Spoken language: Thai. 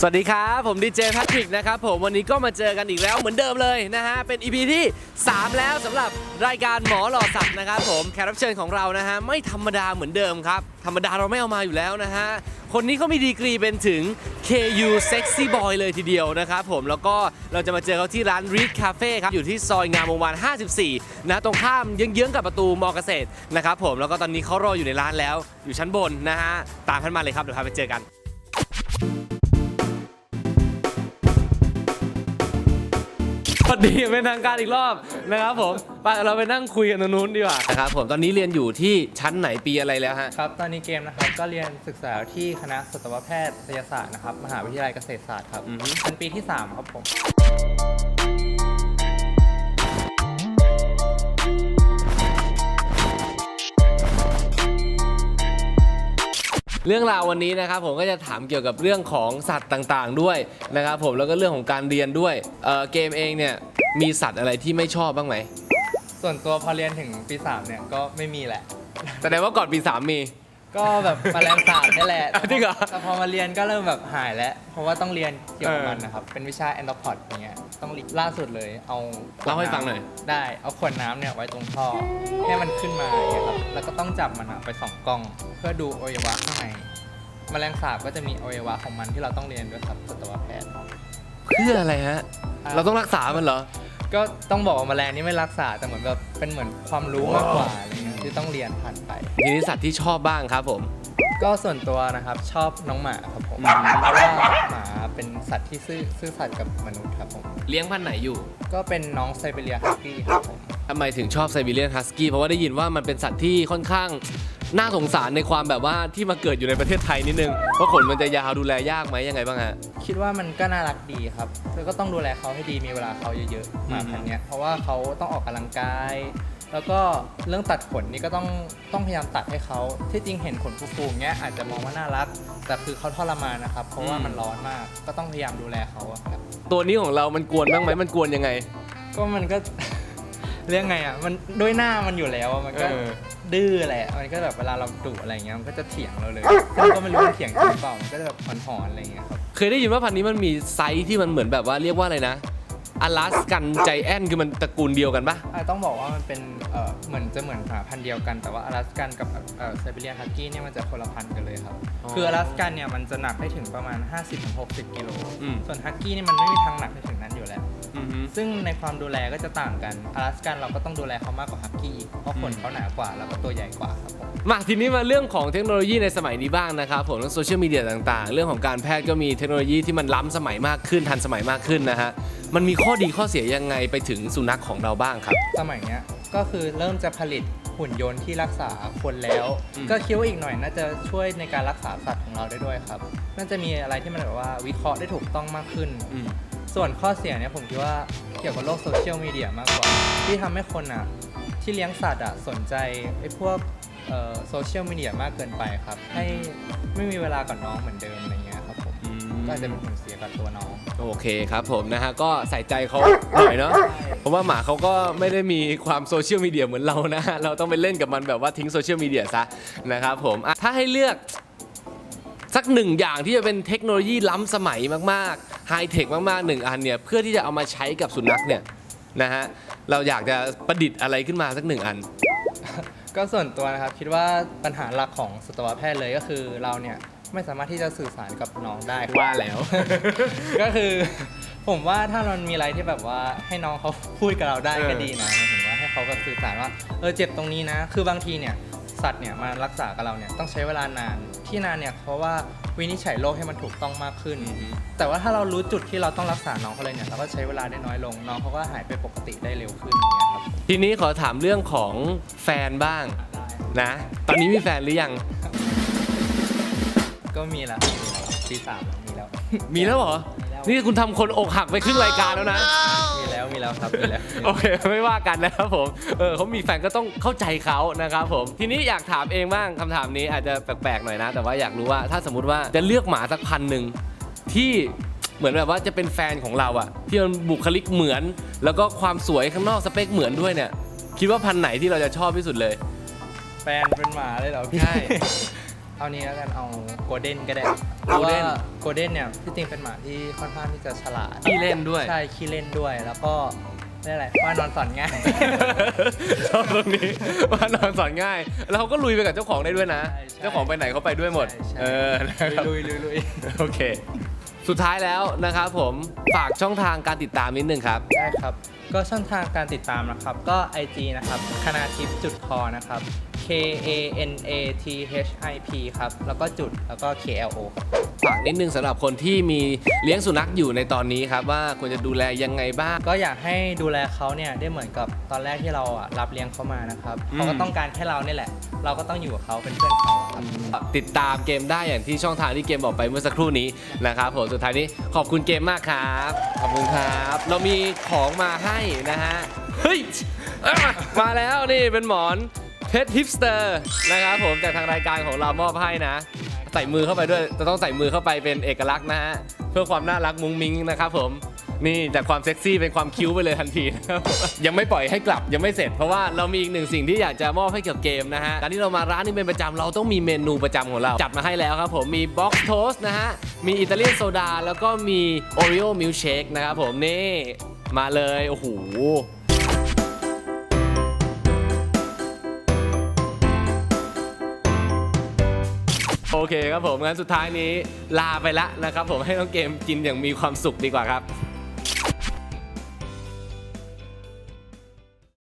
สวัสดีครับผมดีเจแพทริกนะครับผมวันนี้ก็มาเจอกันอีกแล้วเหมือนเดิมเลยนะฮะเป็น EP ที่ 3 แล้วสำหรับรายการหมอหล่อสัตว์นะครับผมแขกรับเชิญของเรานะฮะไม่ธรรมดาเหมือนเดิมครับธรรมดาเราไม่เอามาอยู่แล้วนะฮะคนนี้เขามีดีกรีเป็นถึง KU Sexy Boy เลยทีเดียวนะครับผมแล้วก็เราจะมาเจอเขาที่ร้าน Reed Cafe ครับอยู่ที่ซอยงามวงวาน 54 นะตรงข้ามเยื้องๆกับประตูมอเกษตรนะครับผมแล้วก็ตอนนี้เขารออยู่ในร้านแล้วอยู่ชั้นบนนะฮะตามท่านมาเลยครับเดี๋ยวพาไปเจอกันสวัสดีเป็นทางการอีกรอบนะครับผมไปเราไปนั่งคุยกันตรงนู้นดีกว่านะครับผมตอนนี้เรียนอยู่ที่ชั้นไหนปีอะไรแล้วฮะครับตอนนี้เกมนะครับก็เรียนศึกษาที่คณะสัตวแพทยศาสตร์นะครับมหาวิทยาลัยเกษตรศาสตร์ครับเป็นปีที่ 3 ครับผมเรื่องราววันนี้นะครับผมก็จะถามเกี่ยวกับเรื่องของสัตว์ต่างๆด้วยนะครับผมแล้วก็เรื่องของการเรียนด้วยเกมเองเนี่ยมีสัตว์อะไรที่ไม่ชอบบ้างไหมส่วนตัวพอเรียนถึงปี 3เนี่ยก็ไม่มีแหละแสดงว่าก่อนปี 3 มีก็แบบแมลงสาบนี่แหละ จริงเหรอแต่พอมาเรียนก็เริ่มแบบหายแล้วเพราะว่าต้องเรียนเกี่ยวกับมันนะครับเป็นวิชาแอนโทรพอดอย่างเงี้ยต้องล่าสุดเลยเอาเล่าให้ฟังหน่อยได้เอาขวดน้ำเนี่ยไว้ตรงท่อให้มันขึ้นมาอย่างเงี้ยครับแล้วก็ต้องจับมันไปส่องกล้องเพื่อดูอวัยวะข้างในแมลงสาบก็จะมีอวัยวะของมันที่เราต้องเรียนด้วยครับสัตวแพทย์เพื่ออะไรฮะเราต้องรักษามันเหรอก็ต้องบอกว่าแมลงนี่ไม่รักษาแต่เหมือนแบบเป็นเหมือนความรู้มากกว่าอะไรเงี้ยที่ต้องเรียนผ่านไปทีนี้สัตว์ที่ชอบบ้างครับผมก็ส่วนตัวนะครับชอบน้องหมาครับผมเพราะว่าหมาเป็นสัตว์ที่ซื่อสัตย์กับมนุษย์ครับผมเลี้ยงพันธุ์ไหนอยู่ก็เป็นน้องไซบีเรียฮัสกี้ครับผมทำไมถึงชอบไซบีเรียนฮัสกี้เพราะว่าได้ยินว่ามันเป็นสัตว์ที่ค่อนข้างน่าสงสารในความแบบว่าที่มาเกิดอยู่ในประเทศไทยนิดนึงเพราะขนมันจะยาวดูแลยากไหมยังไงบ้างฮะคิดว่ามันก็น่ารักดีครับแล้วก็ต้องดูแลเขาให้ดีมีเวลาเขาเยอะๆหมาพันธุ์เนี้ยเพราะว่าเขาต้องออกกำลังกายแล้วก็เรื่องตัดขนนี่ก็ต้องพยายามตัดให้เขาที่จริงเห็นขนฟูๆเงี้ยอาจจะมองว่าน่ารักแต่คือเขาทรมานนะครับเพราะว่ามันร้อนมากก็ต้องพยายามดูแลเขาครับตัวนี้ของเรามันกวนบ้างไหมมันกวนยังไงมันก็ เรื่องไงอ่ะมันด้วยหน้ามันอยู่แล้วมันก็ดื้อแหละมันก็แบบเวลาเราดุอะไรเงี้ยมันก็จะเถียงเราเลยซึ่งก็ไม่รู้มันเถียงจริงเปล่ามันก็จะแบบหอนๆอะไรเงี้ยครับเคยได้ยินว่าพันธุ์นี้มันมีไซส์ที่มันเหมือนแบบว่าเรียกว่าอะไรนะอลาสกันไจแอนคือมันตระกูลเดียวกันปะต้องบอกว่ามันเป็นเหมือนหมาพันธุ์เดียวกันแต่ว่าอลาสกันกับไซบีเรียนฮัสกี้เนี่ยมันจะคนละพันธุ์กันเลยครับคืออลาสกันเนี่ยมันจะหนักได้ถึงประมาณ 50-60 กิโลส่วนฮัสกี้นี่มันไม่มีทางหนักได้ถึงนั้นอยู่แล้วซึ่งในความดูแลก็จะต่างกันอลาสกันเราก็ต้องดูแลเขามากกว่าฮัสกี้อีกเพราะขนเขาหนากว่าแล้วก็ตัวใหญ่กว่าครับผมมาทีนี้มาเรื่องของเทคโนโลยีในสมัยนี้บ้างนะครับผมเรื่องโซเชียลมีเดียต่างๆเรื่องของการแพทย์ก็มีเทคโนโลยีที่มันล้ำสมัยมากขึ้นทันสมัยมากขึ้นนะฮะมันมีข้อดีข้อเสียยังไงไปถึงสุนัขของเราบ้างครับสมัยนี้ก็คือเริ่มจะผลิตหุ่นยนต์ที่รักษาคนแล้วก็คิดว่าอีกหน่อยน่าจะช่วยในการรักษาสัตว์ของเราได้ด้วยครับน่าจะมีอะไรที่มันแบบว่าวิเคราะห์ได้ถูกต้องมากขึ้นส่วนข้อเสียเนี่ยผมคิดว่าเกี่ยวกับโลกโซเชียลมีเดียมากกว่าที่ทำให้คนที่เลี้ยงสัตว์สนใจไอ้พวกโซเชียลมีเดียมากเกินไปครับให้ไม่มีเวลากับน้องเหมือนเดิมอะไรเงี้ยครับผมก็จะเป็นผลเสียกับตัวน้องโอเคครับผมนะฮะก็ใส่ใจเขาหน่อยเนาะเพราะว่าหมาเขาก็ไม่ได้มีความโซเชียลมีเดียเหมือนเรานะเราต้องไปเล่นกับมันแบบว่าทิ้งโซเชียลมีเดียซะนะครับผมถ้าให้เลือกสักหนึ่งอย่างที่จะเป็นเทคโนโลยีล้ำสมัยมากๆไฮเทคมากๆหนึ่งอันเนี่ยเพื่อที่จะเอามาใช้กับสุนัขเนี่ยนะฮะเราอยากจะประดิษฐ์อะไรขึ้นมาสักหนึ่งอันก็ส่วนตัวนะครับคิดว่าปัญหาหลักของสัตวแพทย์เลยก็คือเราเนี่ยไม่สามารถที่จะสื่อสารกับน้องได้ว่าแล้ว ก็คือผมว่าถ้าเรามีอะไรที่แบบว่าให้น้องเขาพูดกับเราได้ก็ดีนะหมายถึงว่าให้เขาแบบสื่อสารว่าเจ็บตรงนี้นะคือบางทีเนี่ยสัตว์เนี่ยมารักษากับเราเนี่ยต้องใช้เวลานานที่นานเนี่ยเพราะว่าวินิจฉัยโรคให้มันถูกต้องมากขึ้นแต่ว่าถ้าเรารู้จุดที่เราต้องรักษาน้องเขาเลยเนี่ยเราก็ใช้เวลาได้น้อยลงน้องเขาก็หายไปปกติได้เร็วขึ้นอย่างเงี้ยครับทีนี้ขอถามเรื่องของแฟนบ้างนะตอนนี้มีแฟนหรือยังก็มีแล้วปี 3มีแล้วเหรอนี่คุณทำคนอกหักไปครึ่งรายการแล้วนะมีแล้วครับมีแล้วโอเคไม่ว่ากันนะครับผมเขามีแฟนก็ต้องเข้าใจเขานะครับผมทีนี้อยากถามเองบ้างคำถามนี้อาจจะแปลกๆหน่อยนะแต่ว่าอยากรู้ว่าถ้าสมมติว่าจะเลือกหมาสักพันหนึ่งที่เหมือนแบบว่าจะเป็นแฟนของเราอะที่มันบุคลิกเหมือนแล้วก็ความสวยข้างนอกสเปคเหมือนด้วยเนี่ยคิดว่าพันไหนที่เราจะชอบที่สุดเลยแฟนเป็นหมาเลยเหรอพี่ใช่ เอานี้แล้วกันเอาโกลเด้นก็ได้ Golden โกลเด้นเนี่ยที่จริงเป็นหมาที่ค่อนข้างที่จะฉลาด ขี้เล่นด้วย ใช่ขี้เล่นด้วยแล้วก็ได้อะไรว่านอนสอนง่าย ชอบตรงนี้ว่านอนสอนง่าย แล้วเขาก็ลุยไปกับเจ้าของได้ด้วยนะ ใช่ใช่ เจ้าของไปไหนเขาไปด้วยหมด ใช่ นะครับ ลุย โอเค สุดท้ายแล้วนะครับผมฝากช่องทางการติดตามนิดนึงครับ ได้ครับ ก็ช่องทางการติดตามนะครับ ก็ IG นะครับคณาทิพย์จุดคอนะครับ KANATHIP ครับ แล้วก็จุดแล้วก็ KLO ครับ ฝากนิดนึงสำหรับคนที่มีเลี้ยงสุนัขอยู่ในตอนนี้ครับว่าควรจะดูแลยังไงบ้าง ก็อยากให้ดูแลเขาเนี่ยได้เหมือนกับตอนแรกที่เรารับเลี้ยงเขามานะครับเขาก็ต้องการแค่เราเนี่ยแหละ เราก็ต้องอยู่กับเขาเป็นเพื่อนเขาครับ ติดตามเกมได้อย่างที่ช่องทางที่เกมบอกไปเมื่อสักครู่นี้นะครับผมสุดท้ายนี้ขอบคุณเกมมากครับขอบคุณครับ เรามีของมาให้นะฮะเฮ้ยอ่ะมาแล้วนี่เป็นหมอนเพชรฮิปสเตอร์นะครับผมจากทางรายการของเรามอบให้นะ ใส่มือเข้าไปด้วยจะต้องใส่มือเข้าไปเป็นเอกลักษณ์นะฮะเพื่อความน่ารักมุ้งมิ้งนะครับผมนี่จากความเซ็กซี่เป็นความคิ้วไปเลยทันทีนะครับ ยังไม่ปล่อยให้กลับยังไม่เสร็จเพราะว่าเรามีอีกหนึ่งสิ่งที่อยากจะมอบให้กับเกมนะฮะการที่เรามาร้านนี้เป็นประจำเราต้องมีเมนูประจำของเราจัดมาให้แล้วครับผมมีบ็อกซ์โทสต์นะฮะมีอิตาเลียนโซดาแล้วก็มีโอริโอมิลค์เชคนะครับผมนี่มาเลยโอ้โหโอเคครับผมงั้นสุดท้ายนี้ลาไปละนะครับผมให้น้องเกมกินอย่างมีความสุขดีกว่าครับ